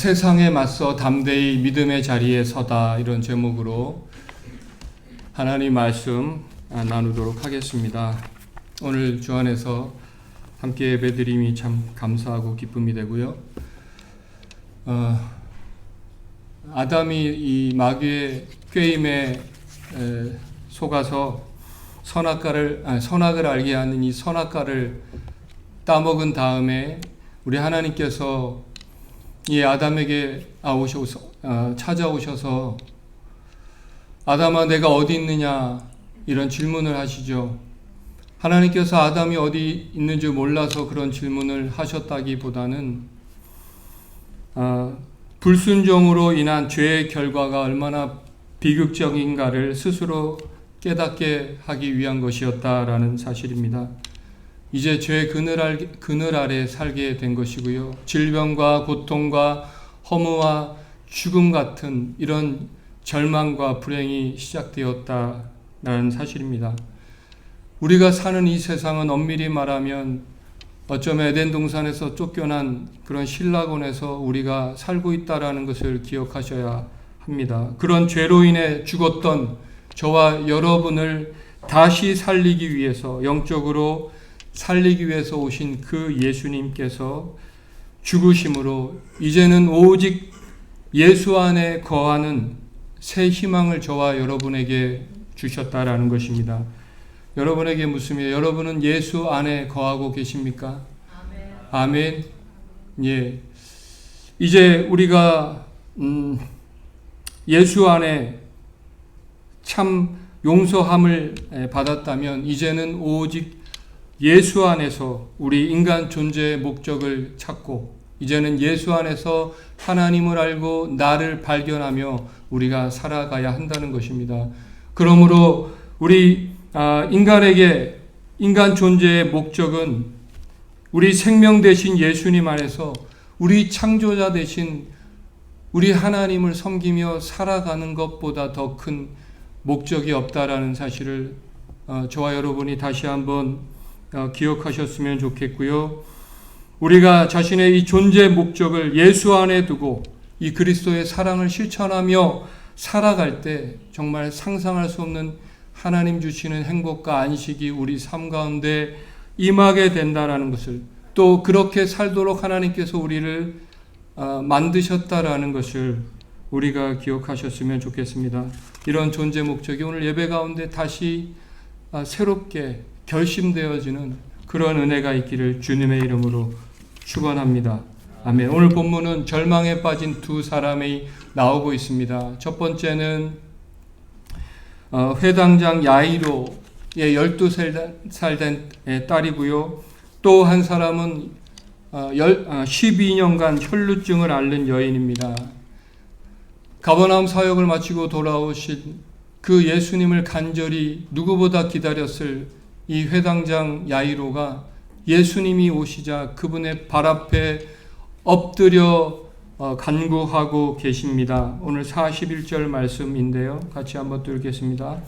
세상에 맞서 담대히 믿음의 자리에 서다, 이런 제목으로 하나님 말씀 나누도록 하겠습니다. 오늘 주 안에서 함께 예배드림이 참 감사하고 기쁨이 되고요. 아담이 이 마귀의 꾀임에 속아서 선악을 알게 하는 이 선악과를 따먹은 다음에 우리 하나님께서 이 아담에게 찾아오셔서 아담아 내가 어디 있느냐, 이런 질문을 하시죠. 하나님께서 아담이 어디 있는지 몰라서 그런 질문을 하셨다기보다는 불순종으로 인한 죄의 결과가 얼마나 비극적인가를 스스로 깨닫게 하기 위한 것이었다라는 사실입니다. 이제 죄의 그늘 아래 살게 된 것이고요. 질병과 고통과 허무와 죽음 같은 이런 절망과 불행이 시작되었다라는 사실입니다. 우리가 사는 이 세상은 엄밀히 말하면 어쩌면 에덴 동산에서 쫓겨난 그런 신라곤에서 우리가 살고 있다라는 것을 기억하셔야 합니다. 그런 죄로 인해 죽었던 저와 여러분을 다시 살리기 위해서, 영적으로 살리기 위해서 오신 그 예수님께서 죽으심으로 이제는 오직 예수 안에 거하는 새 희망을 저와 여러분에게 주셨다라는 것입니다. 여러분에게 묻습니다. 여러분은 예수 안에 거하고 계십니까? 아멘. 예. 이제 우리가 예수 안에 참 용서함을 받았다면 이제는 오직 예수 안에서 우리 인간 존재의 목적을 찾고, 이제는 예수 안에서 하나님을 알고 나를 발견하며 우리가 살아가야 한다는 것입니다. 그러므로 우리 인간 존재의 목적은 우리 생명 되신 예수님 안에서 우리 창조자 되신 우리 하나님을 섬기며 살아가는 것보다 더 큰 목적이 없다라는 사실을 저와 여러분이 다시 한번 기억하셨으면 좋겠고요. 우리가 자신의 이 존재 목적을 예수 안에 두고 이 그리스도의 사랑을 실천하며 살아갈 때 정말 상상할 수 없는 하나님 주시는 행복과 안식이 우리 삶 가운데 임하게 된다라는 것을, 또 그렇게 살도록 하나님께서 우리를 만드셨다라는 것을 우리가 기억하셨으면 좋겠습니다. 이런 존재 목적이 오늘 예배 가운데 다시 새롭게 결심되어지는 그런 은혜가 있기를 주님의 이름으로 축원합니다. 아멘. 오늘 본문은 절망에 빠진 두 사람이 나오고 있습니다. 첫 번째는 회당장 야이로의 12살 된 딸이고요. 또 한 사람은 12년간 혈루증을 앓는 여인입니다. 가버나움 사역을 마치고 돌아오신 그 예수님을 간절히 누구보다 기다렸을 이 회당장 야이로가 예수님이 오시자 그분의 발 앞에 엎드려 간구하고 계십니다. 오늘 41절 말씀인데요. 같이 한번 읽겠습니다.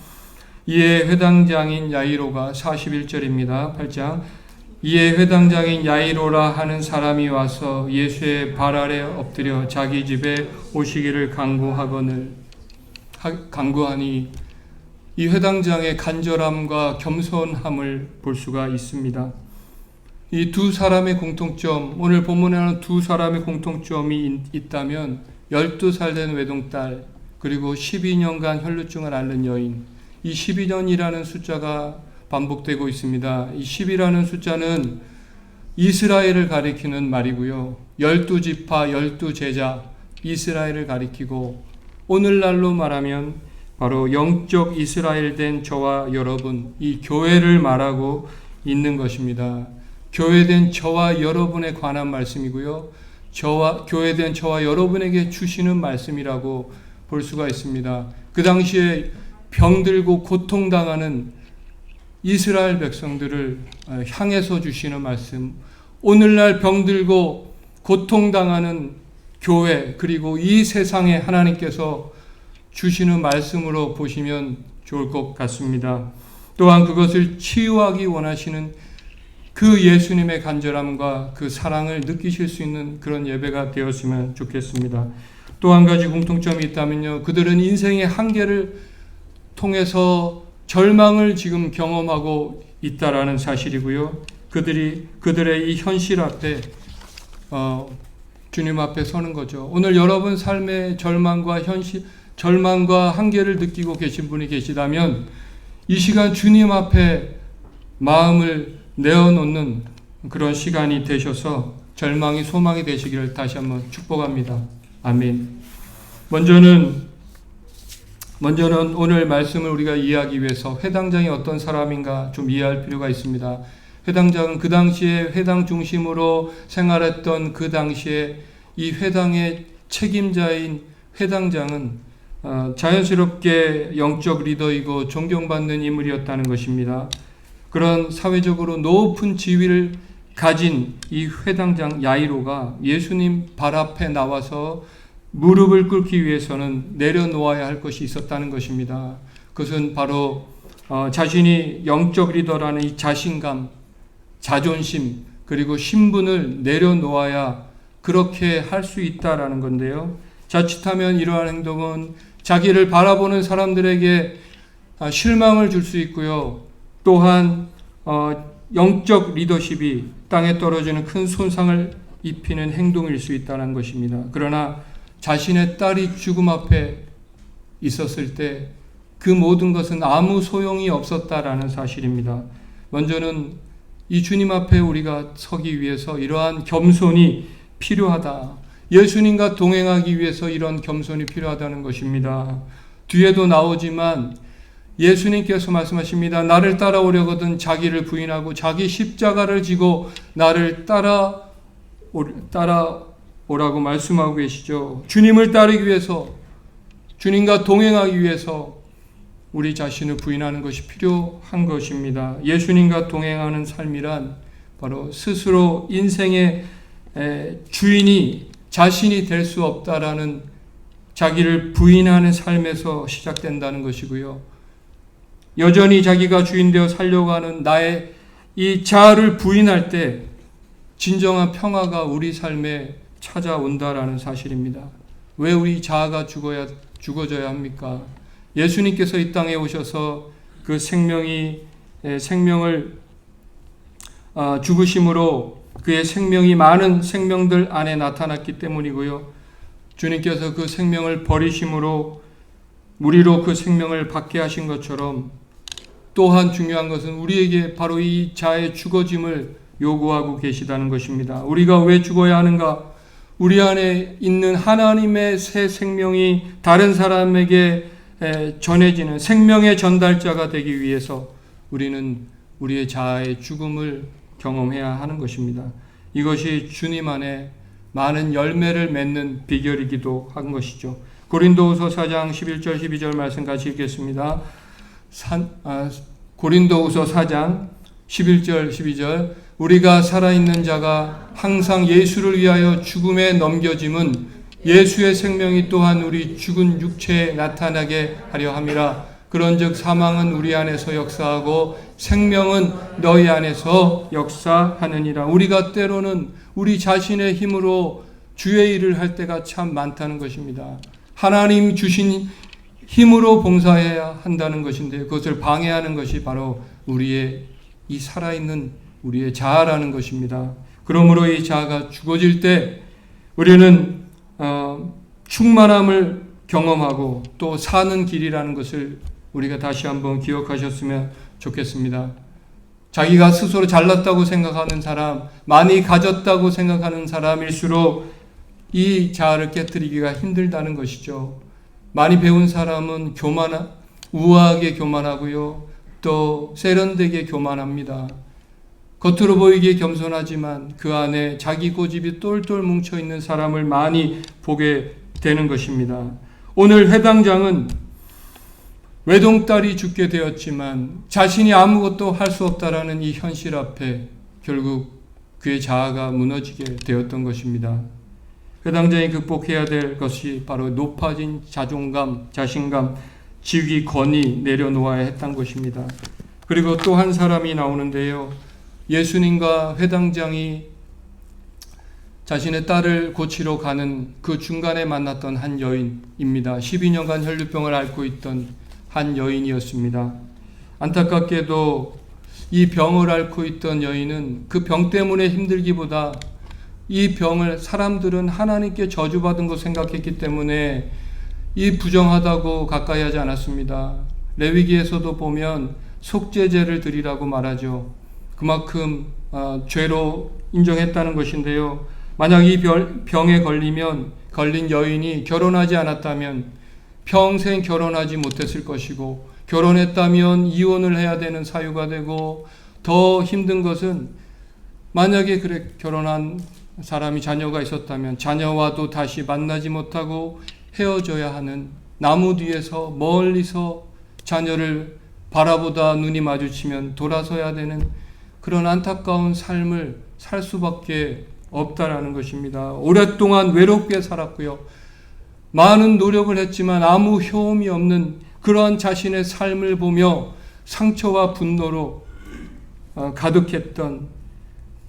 이에 회당장인 야이로가 41절입니다. 8장. 이에 회당장인 야이로라 하는 사람이 와서 예수의 발 아래 엎드려 자기 집에 오시기를 간구하니 이 회당장의 간절함과 겸손함을 볼 수가 있습니다. 이 두 사람의 공통점, 오늘 본문에는 두 사람의 공통점이 있다면 12살 된 외동딸, 그리고 12년간 혈루증을 앓는 여인. 이 12년이라는 숫자가 반복되고 있습니다. 이 10이라는 숫자는 이스라엘을 가리키는 말이고요. 12지파, 12제자, 이스라엘을 가리키고, 오늘날로 말하면 바로 영적 이스라엘 된 저와 여러분, 이 교회를 말하고 있는 것입니다. 교회된 저와 여러분에 관한 말씀이고요. 교회된 저와 여러분에게 주시는 말씀이라고 볼 수가 있습니다. 그 당시에 병들고 고통당하는 이스라엘 백성들을 향해서 주시는 말씀, 오늘날 병들고 고통당하는 교회, 그리고 이 세상에 하나님께서 주시는 말씀으로 보시면 좋을 것 같습니다. 또한 그것을 치유하기 원하시는 그 예수님의 간절함과 그 사랑을 느끼실 수 있는 그런 예배가 되었으면 좋겠습니다. 또 한 가지 공통점이 있다면요. 그들은 인생의 한계를 통해서 절망을 지금 경험하고 있다라는 사실이고요. 그들의 이 현실 앞에 주님 앞에 서는 거죠. 오늘 여러분 삶의 절망과 한계를 느끼고 계신 분이 계시다면 이 시간 주님 앞에 마음을 내어놓는 그런 시간이 되셔서 절망이 소망이 되시기를 다시 한번 축복합니다. 아멘. 먼저는 오늘 말씀을 우리가 이해하기 위해서 회당장이 어떤 사람인가 좀 이해할 필요가 있습니다. 회당장은 그 당시에 회당 중심으로 생활했던 그 당시에 이 회당의 책임자인 회당장은 자연스럽게 영적 리더이고 존경받는 인물이었다는 것입니다. 그런 사회적으로 높은 지위를 가진 이 회당장 야이로가 예수님 발 앞에 나와서 무릎을 꿇기 위해서는 내려놓아야 할 것이 있었다는 것입니다. 그것은 바로 자신이 영적 리더라는 이 자신감, 자존심, 그리고 신분을 내려놓아야 그렇게 할 수 있다라는 건데요. 자칫하면 이러한 행동은 자기를 바라보는 사람들에게 실망을 줄 수 있고요. 또한 영적 리더십이 땅에 떨어지는 큰 손상을 입히는 행동일 수 있다는 것입니다. 그러나 자신의 딸이 죽음 앞에 있었을 때 그 모든 것은 아무 소용이 없었다라는 사실입니다. 먼저는 이 주님 앞에 우리가 서기 위해서 이러한 겸손이 필요하다. 예수님과 동행하기 위해서 이런 겸손이 필요하다는 것입니다. 뒤에도 나오지만 예수님께서 말씀하십니다. 나를 따라오려거든 자기를 부인하고 자기 십자가를 지고 나를 따라오라고 말씀하고 계시죠. 주님을 따르기 위해서, 주님과 동행하기 위해서 우리 자신을 부인하는 것이 필요한 것입니다. 예수님과 동행하는 삶이란 바로 스스로 인생의 주인이 자신이 될 수 없다라는 자기를 부인하는 삶에서 시작된다는 것이고요. 여전히 자기가 주인되어 살려고 하는 나의 이 자아를 부인할 때 진정한 평화가 우리 삶에 찾아온다라는 사실입니다. 왜 우리 자아가 죽어져야 합니까? 예수님께서 이 땅에 오셔서 그 생명을 죽으심으로 그의 생명이 많은 생명들 안에 나타났기 때문이고요. 주님께서 그 생명을 버리심으로 우리로 그 생명을 받게 하신 것처럼 또한 중요한 것은 우리에게 바로 이 자의 죽어짐을 요구하고 계시다는 것입니다. 우리가 왜 죽어야 하는가? 우리 안에 있는 하나님의 새 생명이 다른 사람에게 전해지는 생명의 전달자가 되기 위해서 우리는 우리의 자아의 죽음을 경험해야 하는 것입니다. 이것이 주님 안에 많은 열매를 맺는 비결이기도 한 것이죠. 고린도후서 4장 11절 12절 말씀 같이 읽겠습니다. 고린도후서 4장 11절 12절 우리가 살아있는 자가 항상 예수를 위하여 죽음에 넘겨짐은 예수의 생명이 또한 우리 죽은 육체에 나타나게 하려 함이라. 그런즉 사망은 우리 안에서 역사하고 생명은 너희 안에서 역사하느니라. 우리가 때로는 우리 자신의 힘으로 주의 일을 할 때가 참 많다는 것입니다. 하나님 주신 힘으로 봉사해야 한다는 것인데 그것을 방해하는 것이 바로 우리의 이 살아있는 우리의 자아라는 것입니다. 그러므로 이 자아가 죽어질 때 우리는 충만함을 경험하고 또 사는 길이라는 것을 우리가 다시 한번 기억하셨으면 좋겠습니다. 자기가 스스로 잘났다고 생각하는 사람, 많이 가졌다고 생각하는 사람일수록 이 자아를 깨뜨리기가 힘들다는 것이죠. 많이 배운 사람은 우아하게 교만하고요. 또 세련되게 교만합니다. 겉으로 보이기에 겸손하지만 그 안에 자기 고집이 똘똘 뭉쳐있는 사람을 많이 보게 되는 것입니다. 오늘 회당장은 외동딸이 죽게 되었지만 자신이 아무것도 할 수 없다라는 이 현실 앞에 결국 그의 자아가 무너지게 되었던 것입니다. 회당장이 극복해야 될 것이 바로 높아진 자존감, 자신감, 지위, 권위 내려놓아야 했던 것입니다. 그리고 또 한 사람이 나오는데요. 예수님과 회당장이 자신의 딸을 고치러 가는 그 중간에 만났던 한 여인입니다. 12년간 혈류병을 앓고 있던 한 여인이었습니다. 안타깝게도 이 병을 앓고 있던 여인은 그 병 때문에 힘들기보다 이 병을 사람들은 하나님께 저주받은 것 생각했기 때문에 이 부정하다고 가까이 하지 않았습니다. 레위기에서도 보면 속죄제를 드리라고 말하죠. 그만큼 죄로 인정했다는 것인데요. 만약 이 병에 걸린 여인이 결혼하지 않았다면 평생 결혼하지 못했을 것이고, 결혼했다면 이혼을 해야 되는 사유가 되고, 더 힘든 것은 만약에 결혼한 사람이 자녀가 있었다면 자녀와도 다시 만나지 못하고 헤어져야 하는, 나무 뒤에서 멀리서 자녀를 바라보다 눈이 마주치면 돌아서야 되는 그런 안타까운 삶을 살 수밖에 없다라는 것입니다. 오랫동안 외롭게 살았고요. 많은 노력을 했지만 아무 효험이 없는 그러한 자신의 삶을 보며 상처와 분노로 가득했던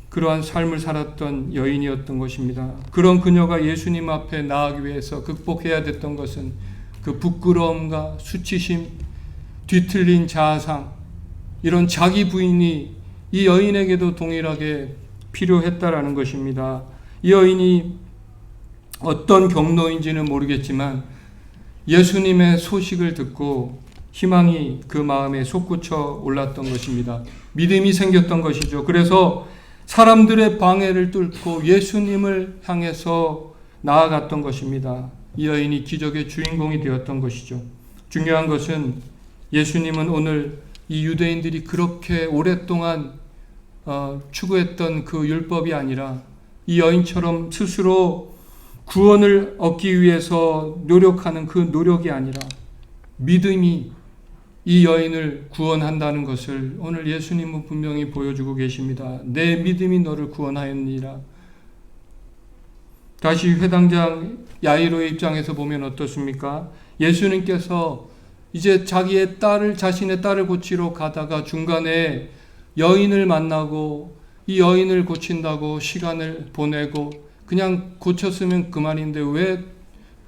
그러한 삶을 살았던 여인이었던 것입니다. 그런 그녀가 예수님 앞에 나아가기 위해서 극복해야 됐던 것은 그 부끄러움과 수치심, 뒤틀린 자아상, 이런 자기 부인이 이 여인에게도 동일하게 필요했다라는 것입니다. 이 여인이 어떤 경로인지는 모르겠지만 예수님의 소식을 듣고 희망이 그 마음에 솟구쳐 올랐던 것입니다. 믿음이 생겼던 것이죠. 그래서 사람들의 방해를 뚫고 예수님을 향해서 나아갔던 것입니다. 이 여인이 기적의 주인공이 되었던 것이죠. 중요한 것은 예수님은 오늘 이 유대인들이 그렇게 오랫동안 추구했던 그 율법이 아니라 이 여인처럼 스스로 구원을 얻기 위해서 노력하는 그 노력이 아니라 믿음이 이 여인을 구원한다는 것을 오늘 예수님은 분명히 보여주고 계십니다. 내 믿음이 너를 구원하였느니라. 다시 회당장 야이로의 입장에서 보면 어떻습니까? 예수님께서 이제 자신의 딸을 고치러 가다가 중간에 여인을 만나고 이 여인을 고친다고 시간을 보내고 그냥 고쳤으면 그만인데 왜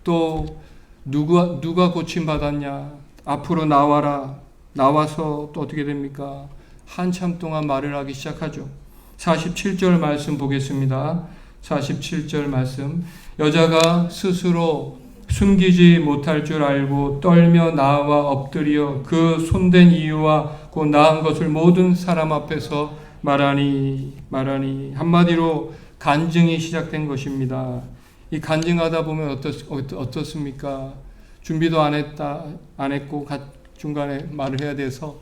또 누가 고침받았냐? 앞으로 나와라. 나와서 또 어떻게 됩니까? 한참 동안 말을 하기 시작하죠. 47절 말씀 보겠습니다. 47절 말씀. 여자가 스스로 숨기지 못할 줄 알고 떨며 나와 엎드려 그 손댄 이유와 그 나은 것을 모든 사람 앞에서 말하니 한마디로 간증이 시작된 것입니다. 이 간증하다 보면 어떻습니까? 준비도 안 했고 중간에 말을 해야 돼서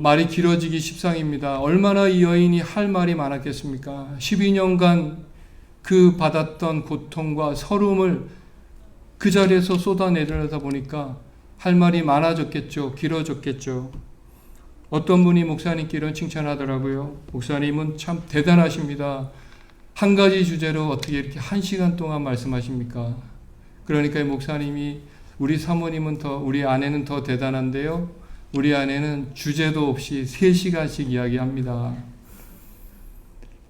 말이 길어지기 십상입니다. 얼마나 이 여인이 할 말이 많았겠습니까? 12년간 그 받았던 고통과 서름을 그 자리에서 쏟아내려다 보니까 할 말이 많아졌겠죠. 길어졌겠죠. 어떤 분이 목사님께 이런 칭찬하더라고요. 목사님은 참 대단하십니다. 한 가지 주제로 어떻게 이렇게 1시간 동안 말씀하십니까? 그러니까 목사님이 우리 사모님은 우리 아내는 더 대단한데요. 우리 아내는 주제도 없이 3시간씩 이야기합니다.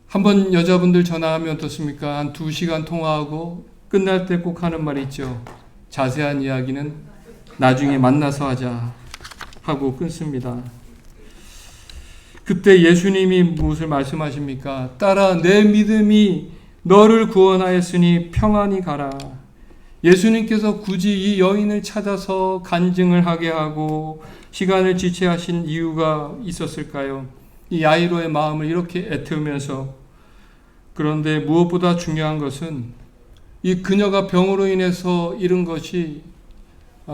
한번 여자분들 전화하면 어떻습니까? 한 2시간 통화하고 끝날 때 꼭 하는 말이 있죠. 자세한 이야기는 나중에 만나서 하자 하고 끊습니다. 그때 예수님이 무엇을 말씀하십니까? 딸아, 내 믿음이 너를 구원하였으니 평안히 가라. 예수님께서 굳이 이 여인을 찾아서 간증을 하게 하고 시간을 지체하신 이유가 있었을까요? 이 야이로의 마음을 이렇게 애태우면서. 그런데 무엇보다 중요한 것은 이 그녀가 병으로 인해서 잃은 것이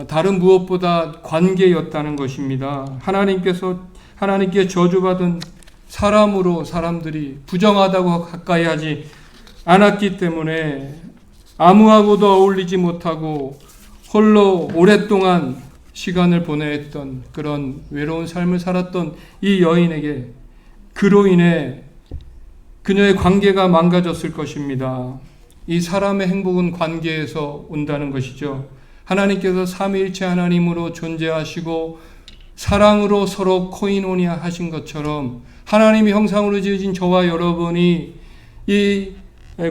다른 무엇보다 관계였다는 것입니다. 하나님께 저주받은 사람으로 사람들이 부정하다고 가까이 하지 않았기 때문에 아무하고도 어울리지 못하고 홀로 오랫동안 시간을 보냈던 그런 외로운 삶을 살았던 이 여인에게 그로 인해 그녀의 관계가 망가졌을 것입니다. 이 사람의 행복은 관계에서 온다는 것이죠. 하나님께서 삼위일체 하나님으로 존재하시고 사랑으로 서로 코이노니아 하신 것처럼 하나님의 형상으로 지어진 저와 여러분이 이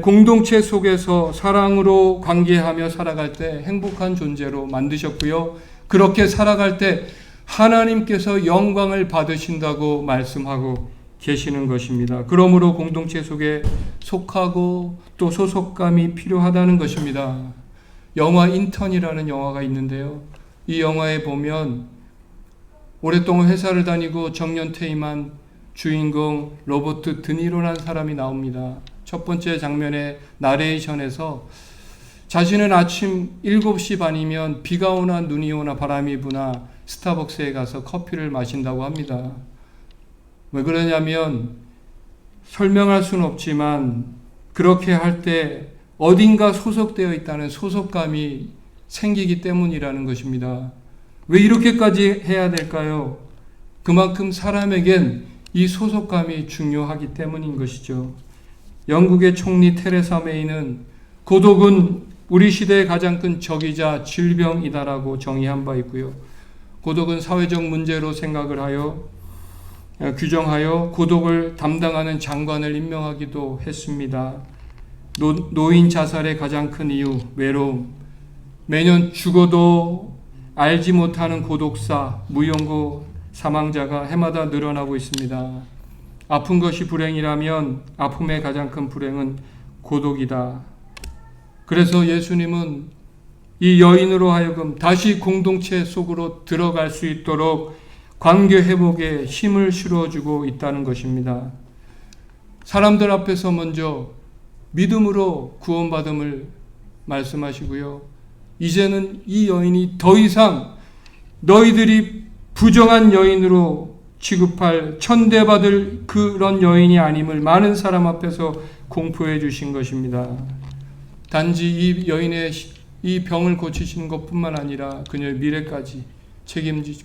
공동체 속에서 사랑으로 관계하며 살아갈 때 행복한 존재로 만드셨고요. 그렇게 살아갈 때 하나님께서 영광을 받으신다고 말씀하고 계시는 것입니다. 그러므로 공동체 속에 속하고 또 소속감이 필요하다는 것입니다. 영화 인턴이라는 영화가 있는데요. 이 영화에 보면 오랫동안 회사를 다니고 정년퇴임한 주인공 로버트 드니로라는 사람이 나옵니다. 첫 번째 장면의 나레이션에서 자신은 아침 7시 반이면 비가 오나 눈이 오나 바람이 부나 스타벅스에 가서 커피를 마신다고 합니다. 왜 그러냐면 설명할 수는 없지만 그렇게 할 때 어딘가 소속되어 있다는 소속감이 생기기 때문이라는 것입니다. 왜 이렇게까지 해야 될까요? 그만큼 사람에겐 이 소속감이 중요하기 때문인 것이죠. 영국의 총리 테레사 메이는 고독은 우리 시대의 가장 큰 적이자 질병이다라고 정의한 바 있고요. 고독은 사회적 문제로 생각을 하여 규정하여 고독을 담당하는 장관을 임명하기도 했습니다. 노인 자살의 가장 큰 이유, 외로움. 매년 죽어도 알지 못하는 고독사, 무연고 사망자가 해마다 늘어나고 있습니다. 아픈 것이 불행이라면 아픔의 가장 큰 불행은 고독이다. 그래서 예수님은 이 여인으로 하여금 다시 공동체 속으로 들어갈 수 있도록 관계 회복에 힘을 실어주고 있다는 것입니다. 사람들 앞에서 먼저 믿음으로 구원받음을 말씀하시고요. 이제는 이 여인이 더 이상 너희들이 부정한 여인으로 취급할 천대받을 그런 여인이 아님을 많은 사람 앞에서 공포해 주신 것입니다. 단지 이 여인의 이 병을 고치시는 것뿐만 아니라 그녀의 미래까지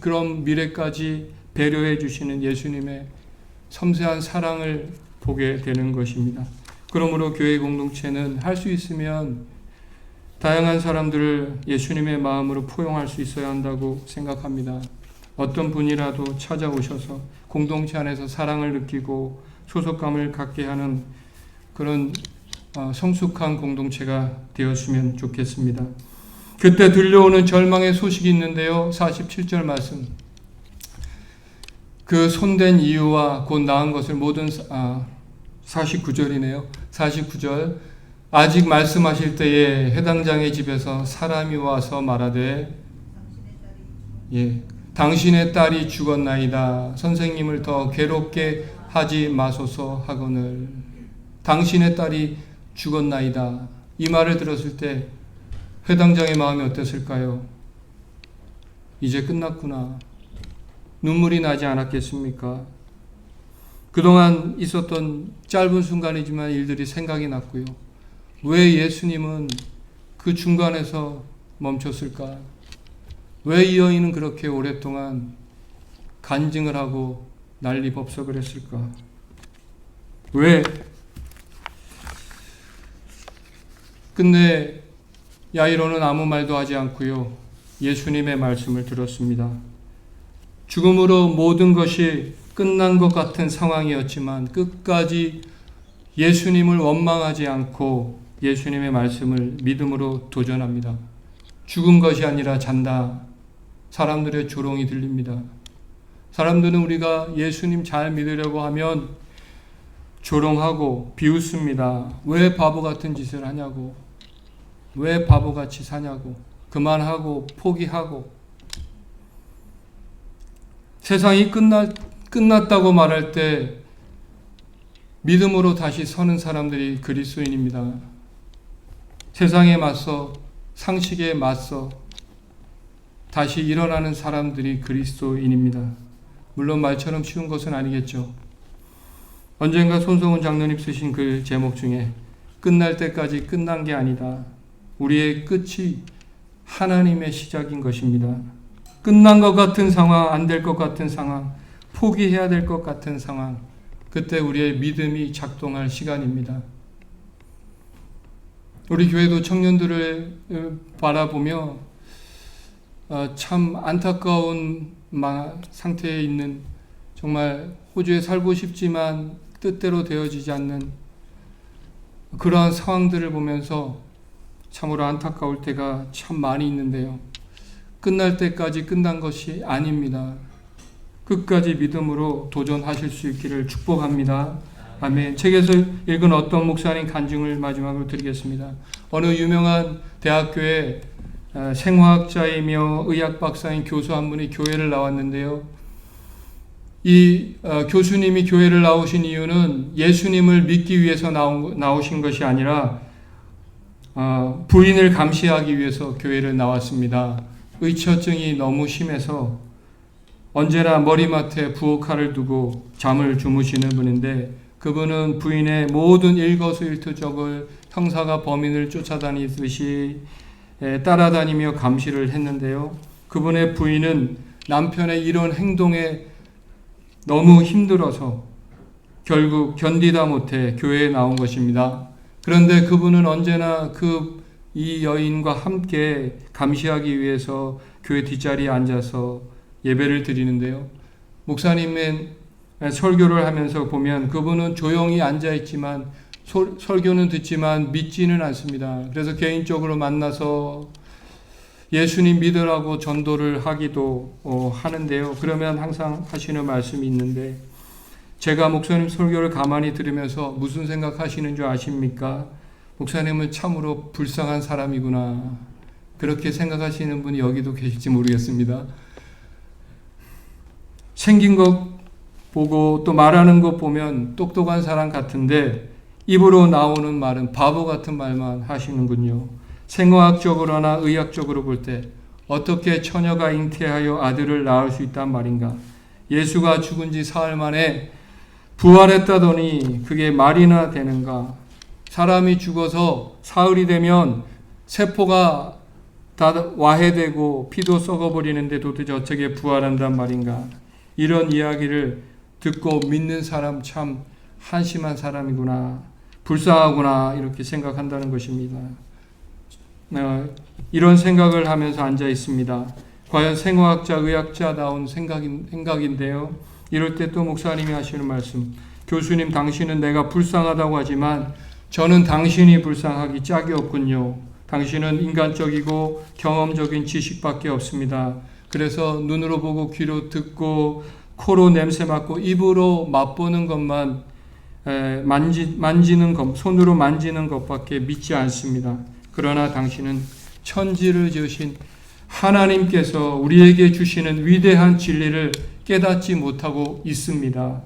그런 미래까지 배려해 주시는 예수님의 섬세한 사랑을 보게 되는 것입니다. 그러므로 교회 공동체는 할 수 있으면 다양한 사람들을 예수님의 마음으로 포용할 수 있어야 한다고 생각합니다. 어떤 분이라도 찾아오셔서 공동체 안에서 사랑을 느끼고 소속감을 갖게 하는 그런 성숙한 공동체가 되었으면 좋겠습니다. 그때 들려오는 절망의 소식이 있는데요. 47절 말씀. 그 손댄 이유와 곧 나은 것을 모든 49절이네요. 49절. 아직 말씀하실 때에 해당장의 집에서 사람이 와서 말하되 당신의 딸이 죽었나이다. 선생님을 더 괴롭게 하지 마소서 하거늘. 당신의 딸이 죽었나이다. 이 말을 들었을 때 회당장의 마음이 어땠을까요? 이제 끝났구나. 눈물이 나지 않았겠습니까? 그동안 있었던 짧은 순간이지만 일들이 생각이 났고요. 왜 예수님은 그 중간에서 멈췄을까? 왜 이 여인은 그렇게 오랫동안 간증을 하고 난리법석을 했을까? 왜? 근데 야이로는 아무 말도 하지 않고요. 예수님의 말씀을 들었습니다. 죽음으로 모든 것이 끝난 것 같은 상황이었지만 끝까지 예수님을 원망하지 않고 예수님의 말씀을 믿음으로 도전합니다. 죽은 것이 아니라 잔다. 사람들의 조롱이 들립니다. 사람들은 우리가 예수님 잘 믿으려고 하면 조롱하고 비웃습니다. 왜 바보 같은 짓을 하냐고. 왜 바보같이 사냐고. 그만하고 포기하고. 세상이 끝났다고 말할 때 믿음으로 다시 서는 사람들이 그리스도인입니다. 세상에 맞서 상식에 맞서 다시 일어나는 사람들이 그리스도인입니다. 물론 말처럼 쉬운 것은 아니겠죠. 언젠가 손성훈 장로님 쓰신 그 제목 중에 끝날 때까지 끝난 게 아니다. 우리의 끝이 하나님의 시작인 것입니다. 끝난 것 같은 상황, 안 될 것 같은 상황, 포기해야 될 것 같은 상황, 그때 우리의 믿음이 작동할 시간입니다. 우리 교회도 청년들을 바라보며 참 안타까운 상태에 있는 정말 호주에 살고 싶지만 뜻대로 되어지지 않는 그러한 상황들을 보면서 참으로 안타까울 때가 참 많이 있는데요. 끝날 때까지 끝난 것이 아닙니다. 끝까지 믿음으로 도전하실 수 있기를 축복합니다. 아멘. 책에서 읽은 어떤 목사님 간증을 마지막으로 드리겠습니다. 어느 유명한 대학교에 생화학자이며 의학 박사인 교수 한 분이 교회를 나왔는데요. 이 교수님이 교회를 나오신 이유는 예수님을 믿기 위해서 나오신 것이 아니라 부인을 감시하기 위해서 교회를 나왔습니다. 의처증이 너무 심해서 언제나 머리맡에 부엌칼을 두고 잠을 주무시는 분인데, 그분은 부인의 모든 일거수일투족을 형사가 범인을 쫓아다니듯이 따라다니며 감시를 했는데요. 그분의 부인은 남편의 이런 행동에 너무 힘들어서 결국 견디다 못해 교회에 나온 것입니다. 그런데 그분은 언제나 이 여인과 함께 감시하기 위해서 교회 뒷자리에 앉아서 예배를 드리는데요. 목사님의 설교를 하면서 보면 그분은 조용히 앉아있지만 설교는 듣지만 믿지는 않습니다. 그래서 개인적으로 만나서 예수님 믿으라고 전도를 하기도 하는데요. 그러면 항상 하시는 말씀이 있는데, 제가 목사님 설교를 가만히 들으면서 무슨 생각하시는 줄 아십니까? 목사님은 참으로 불쌍한 사람이구나. 그렇게 생각하시는 분이 여기도 계실지 모르겠습니다. 생긴 것 보고 또 말하는 것 보면 똑똑한 사람 같은데 입으로 나오는 말은 바보 같은 말만 하시는군요. 생화학적으로나 의학적으로 볼 때 어떻게 처녀가 잉태하여 아들을 낳을 수 있단 말인가? 예수가 죽은 지 사흘 만에 부활했다더니 그게 말이나 되는가? 사람이 죽어서 사흘이 되면 세포가 다 와해되고 피도 썩어버리는데 도대체 어떻게 부활한단 말인가? 이런 이야기를 듣고 믿는 사람 참 한심한 사람이구나, 불쌍하구나, 이렇게 생각한다는 것입니다. 이런 생각을 하면서 앉아 있습니다. 과연 생화학자, 의학자다운 생각인데요. 이럴 때 또 목사님이 하시는 말씀, 교수님 당신은 내가 불쌍하다고 하지만 저는 당신이 불쌍하기 짝이 없군요. 당신은 인간적이고 경험적인 지식밖에 없습니다. 그래서 눈으로 보고 귀로 듣고 코로 냄새 맡고 입으로 맛보는 것만 만지는 것, 손으로 만지는 것밖에 믿지 않습니다. 그러나 당신은 천지를 지으신 하나님께서 우리에게 주시는 위대한 진리를 깨닫지 못하고 있습니다.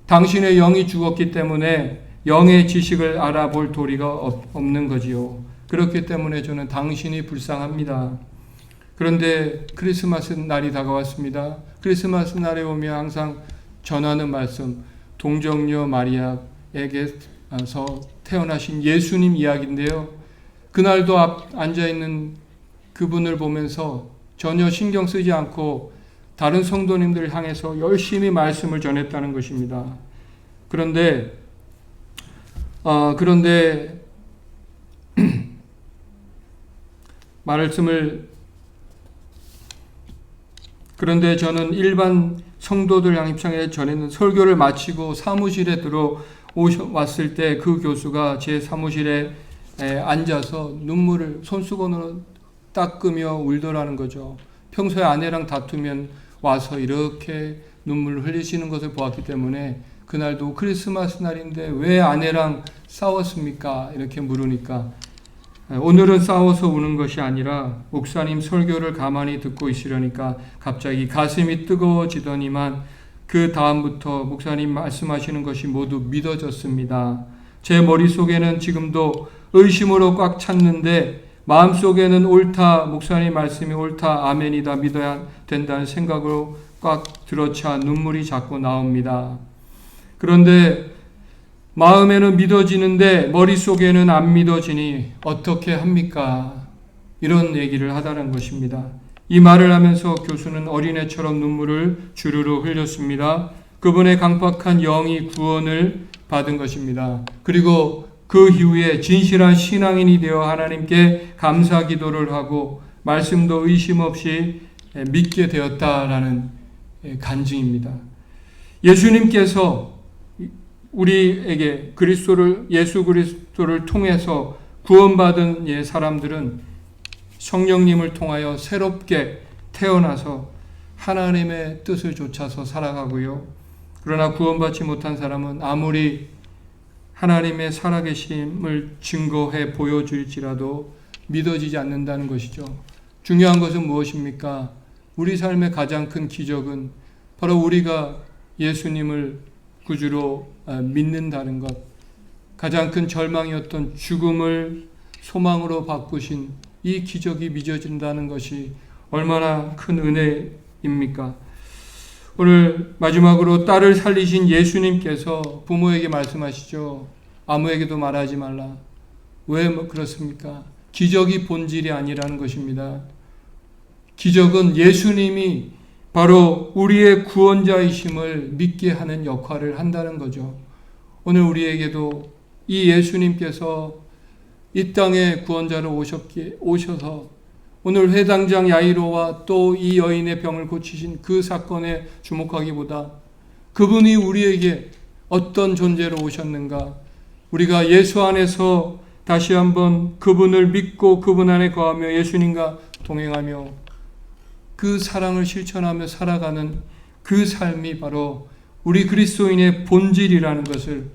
당신의 영이 죽었기 때문에 영의 지식을 알아볼 도리가 없는 거지요. 그렇기 때문에 저는 당신이 불쌍합니다. 그런데 크리스마스 날이 다가왔습니다. 크리스마스 날에 오면 항상 전하는 말씀, 동정녀 마리아에게서 태어나신 예수님 이야기인데요. 그날도 앉아있는 그분을 보면서 전혀 신경 쓰지 않고 다른 성도님들을 향해서 열심히 말씀을 전했다는 것입니다. 그런데 그런데 저는 일반 성도들 향입장에 전했는 설교를 마치고 사무실에 왔을 때 그 교수가 제 사무실에 앉아서 눈물을 손수건으로 닦으며 울더라는 거죠. 평소에 아내랑 다투면 와서 이렇게 눈물을 흘리시는 것을 보았기 때문에 그날도 크리스마스 날인데 왜 아내랑 싸웠습니까? 이렇게 물으니까 오늘은 싸워서 우는 것이 아니라 목사님 설교를 가만히 듣고 있으려니까 갑자기 가슴이 뜨거워지더니만 그 다음부터 목사님 말씀하시는 것이 모두 믿어졌습니다. 제 머릿속에는 지금도 의심으로 꽉 찼는데 마음속에는 옳다, 목사님 말씀이 옳다, 아멘이다, 믿어야 된다는 생각으로 꽉 들어차 눈물이 자꾸 나옵니다. 그런데 마음에는 믿어지는데 머릿속에는 안 믿어지니 어떻게 합니까? 이런 얘기를 하다는 것입니다. 이 말을 하면서 교수는 어린애처럼 눈물을 주르르 흘렸습니다. 그분의 강팍한 영이 구원을 받은 것입니다. 그리고 그 이후에 진실한 신앙인이 되어 하나님께 감사 기도를 하고 말씀도 의심 없이 믿게 되었다라는 간증입니다. 예수님께서 우리에게 예수 그리스도를 통해서 구원받은 사람들은 성령님을 통하여 새롭게 태어나서 하나님의 뜻을 좇아서 살아가고요. 그러나 구원받지 못한 사람은 아무리 하나님의 살아계심을 증거해 보여줄지라도 믿어지지 않는다는 것이죠. 중요한 것은 무엇입니까? 우리 삶의 가장 큰 기적은 바로 우리가 예수님을 구주로 믿는다는 것. 가장 큰 절망이었던 죽음을 소망으로 바꾸신 이 기적이 믿어진다는 것이 얼마나 큰 은혜입니까? 오늘 마지막으로 딸을 살리신 예수님께서 부모에게 말씀하시죠. 아무에게도 말하지 말라. 왜 그렇습니까? 기적이 본질이 아니라는 것입니다. 기적은 예수님이 바로 우리의 구원자이심을 믿게 하는 역할을 한다는 거죠. 오늘 우리에게도 이 예수님께서 이 땅에 구원자로 오셔서 오늘 회당장 야이로와 또 이 여인의 병을 고치신 그 사건에 주목하기보다 그분이 우리에게 어떤 존재로 오셨는가, 우리가 예수 안에서 다시 한번 그분을 믿고 그분 안에 거하며 예수님과 동행하며 그 사랑을 실천하며 살아가는 그 삶이 바로 우리 그리스도인의 본질이라는 것을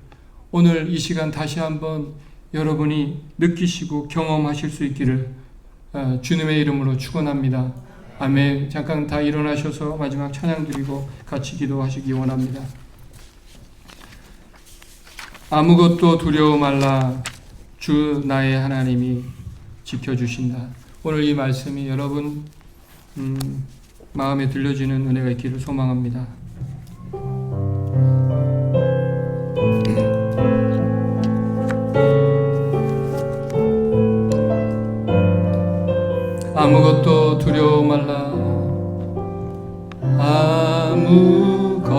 오늘 이 시간 다시 한번 여러분이 느끼시고 경험하실 수 있기를 주님의 이름으로 축원합니다. 아멘. 잠깐 다 일어나셔서 마지막 찬양 드리고 같이 기도하시기 원합니다. 아무것도 두려워 말라. 주 나의 하나님이 지켜주신다. 오늘 이 말씀이 여러분 마음에 들려지는 은혜가 있기를 소망합니다. 아무것도 두려워 말라. 아무것도